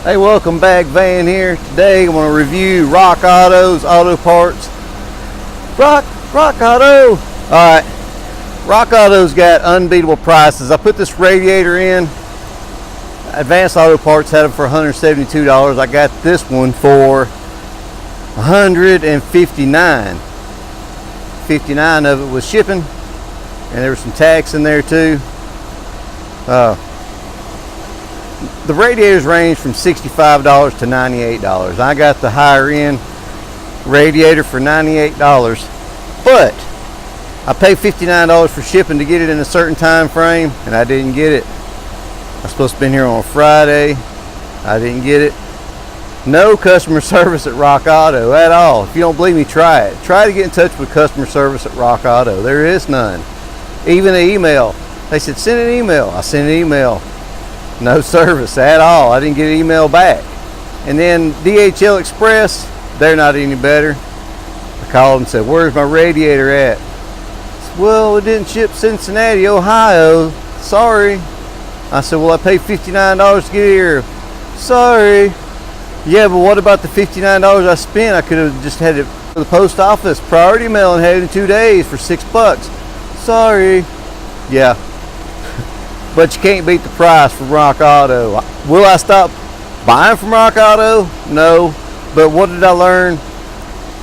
Hey, welcome back. Van here. Today I want to review Rockauto's auto parts. Rockauto. Alright, Rockauto's got unbeatable prices. I put this radiator in. Advanced Auto Parts had them for $172. I got this one for $159. $59 of it was shipping, and there was some tax in there too. The radiators range from $65 to $98. I got the higher end radiator for $98, but I paid $59 for shipping to get it in a certain time frame, and I didn't get it. I was supposed to be here on Friday. I didn't get it. No customer service at Rockauto at all. If you don't believe me, try it. Try to get in touch with customer service at Rockauto. There is none. Even an email. They said send an email. I sent an email. No service at all. I didn't get an email back. And then DHL Express, they're not any better. I called and said, where's my radiator at? I said, well, it didn't ship Cincinnati, Ohio. Sorry. I said, well, I paid $59 to get here. Sorry. Yeah, but what about the $59 I spent? I could have just had it for the post office, priority mail, and had it in 2 days for $6. Sorry. Yeah. But you can't beat the price from Rockauto. Will I stop buying from Rockauto? No. But what did I learn?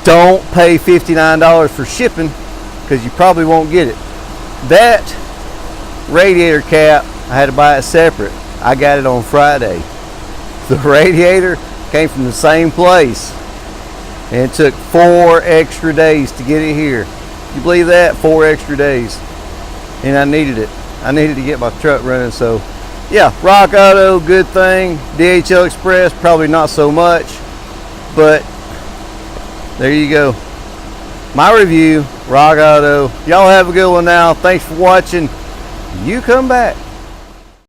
Don't pay $59 for shipping, because you probably won't get it. That radiator cap, I had to buy it separate. I got it on Friday. The radiator came from the same place, and it took 4 extra days to get it here. You believe that? 4 extra days. And I needed it. I needed to get my truck running. So yeah, Rockauto, good thing. DHL Express, probably not so much, but there you go. My review, Rockauto. Y'all have a good one now. Thanks for watching. You come back.